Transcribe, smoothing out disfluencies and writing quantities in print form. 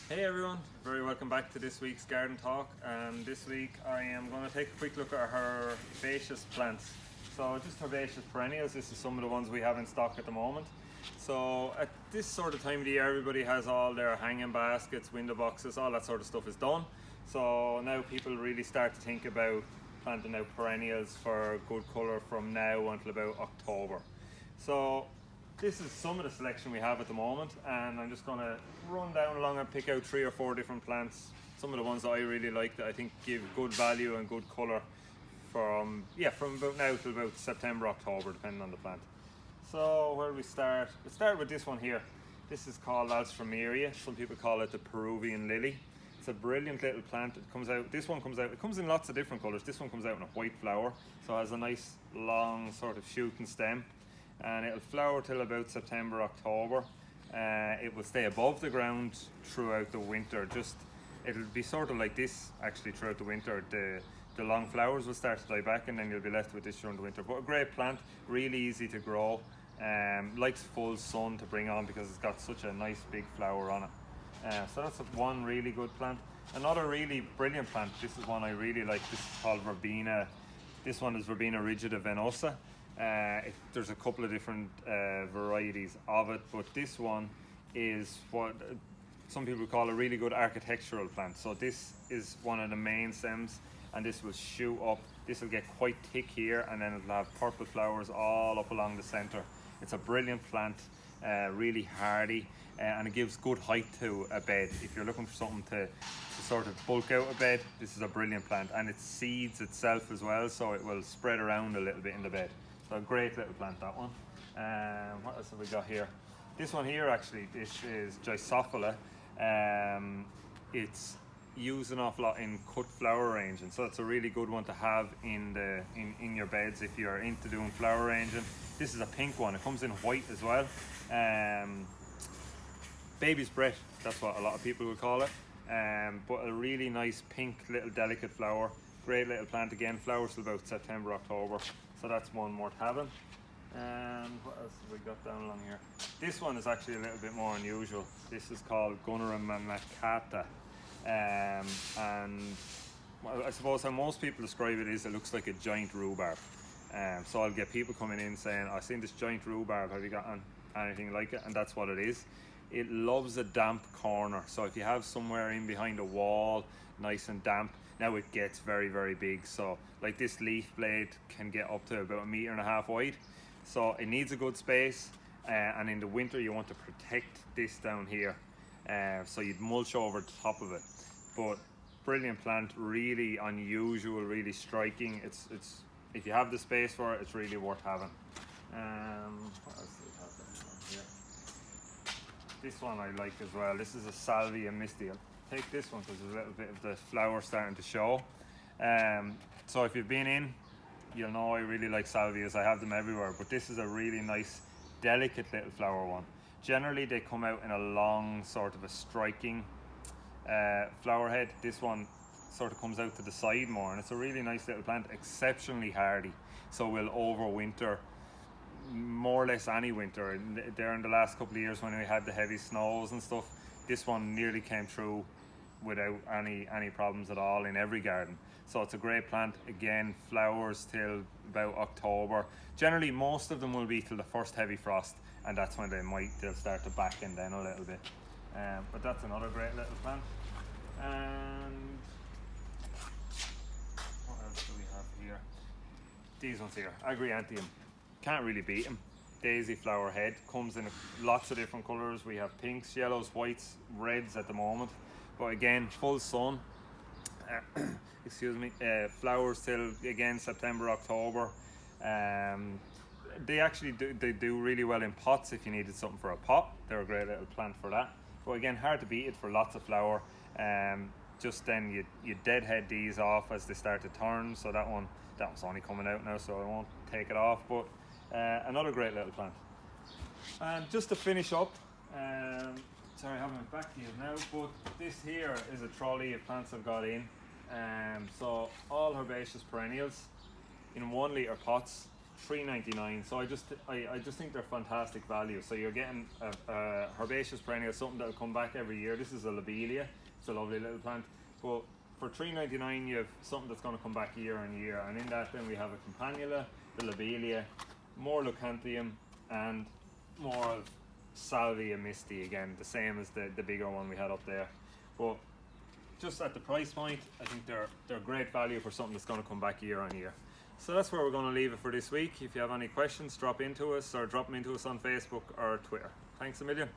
Hey everyone, very welcome back to this week's Garden Talk, and this week I am going to take a quick look at our herbaceous plants. So just herbaceous perennials, this is some of the ones we have in stock at the moment. So at this sort of time of the year everybody has all their hanging baskets, window boxes, all that sort of stuff is done. So now people really start to think about planting out perennials for good colour from now until about October. So this is some of the selection we have at the moment, and I'm just going to run down along and pick out 3 or 4 different plants. Some of the ones that I really like that I think give good value and good colour from about now till about September, October, depending on the plant. So where do we start? Let's start with this one here. This is called Alstroemeria. Some people call it the Peruvian lily. It's a brilliant little plant. It comes out. This one comes out. It comes in lots of different colours. This one comes out in a white flower, so it has a nice long sort of shooting stem, and it'll flower till about September, October. It will stay above the ground throughout the winter. It'll be sort of like this actually throughout the winter. The long flowers will start to die back, and then you'll be left with this during the winter. But a great plant, really easy to grow. Likes full sun to bring on because it's got such a nice big flower on it. So that's one really good plant. Another really brilliant plant, this is one I really like. This is called Verbena. This one is Verbena rigida venosa. There's a couple of different varieties of it, but this one is what some people call a really good architectural plant. So this is one of the main stems, and this will shoot up. This will get quite thick here, and then it'll have purple flowers all up along the center. It's a brilliant plant, really hardy, and it gives good height to a bed. If you're looking for something to sort of bulk out a bed, this is a brilliant plant, and it seeds itself as well, so it will spread around a little bit in the bed. So a great little plant, that one. What else have we got here? This one here actually, this is Gysophila. It's used an awful lot in cut flower arranging, so it's a really good one to have in your beds if you're into doing flower arranging. This is a pink one. It comes in white as well. Baby's breath, that's what a lot of people will call it. But a really nice pink little delicate flower. Great little plant again. Flowers till about September, October. So that's one worth having. What else have we got down along here? This one is actually a little bit more unusual. This is called Gunnera macata. And well, I suppose how most people describe it is it looks like a giant rhubarb. So I'll get people coming in saying, I've seen this giant rhubarb, have you got anything like it? And that's what it is. It loves a damp corner. So if you have somewhere in behind a wall, nice and damp, now it gets very, very big. So like this leaf blade can get up to about 1.5 meters wide. So it needs a good space. And in the winter you want to protect this down here. So you'd mulch over the top of it. But brilliant plant, really unusual, really striking. It's if you have the space for it, it's really worth having. What else do we have down here? This one I like as well. This is a Salvia misty. I'll take this one because there's a little bit of the flower starting to show. So if you've been in, you'll know I really like salvias. I have them everywhere, but this is a really nice, delicate little flower one. Generally they come out in a long sort of a striking flower head. This one sort of comes out to the side more, and it's a really nice little plant, exceptionally hardy, so will overwinter more or less any winter. There in the last couple of years when we had the heavy snows and stuff, this one nearly came through without any problems at all in every garden. So it's a great plant. Again, flowers till about October. Generally most of them will be till the first heavy frost, and that's when they'll start to back in then a little bit. But that's another great little plant. And what else do we have here? These ones here, Agriantium. Can't really beat them. Daisy flower head, comes in lots of different colours. We have pinks, yellows, whites, reds at the moment. But again, full sun. Excuse me. Flowers till again September, October. They actually do really well in pots if you needed something for a pot. They're a great little plant for that. But again, hard to beat it for lots of flower. Just then you deadhead these off as they start to turn. So that one's only coming out now, so I won't take it off. But another great little plant. And just to finish up, sorry I haven't went back to you now, but this here is a trolley of plants I've got in. So all herbaceous perennials in 1 litre pots. $3.99. So I just think they're fantastic value. So you're getting a herbaceous perennial, something that'll come back every year. This is a lobelia. It's a lovely little plant. But for $3.99, you have something that's going to come back year on year. And in that, then we have a campanula, the lobelia, more leucanthemum, and more of salvia misty again, the same as the bigger one we had up there. But just at the price point, I think they're great value for something that's going to come back year on year. So that's where we're going to leave it for this week. If you have any questions, drop into us or drop them into us on Facebook or Twitter. Thanks a million.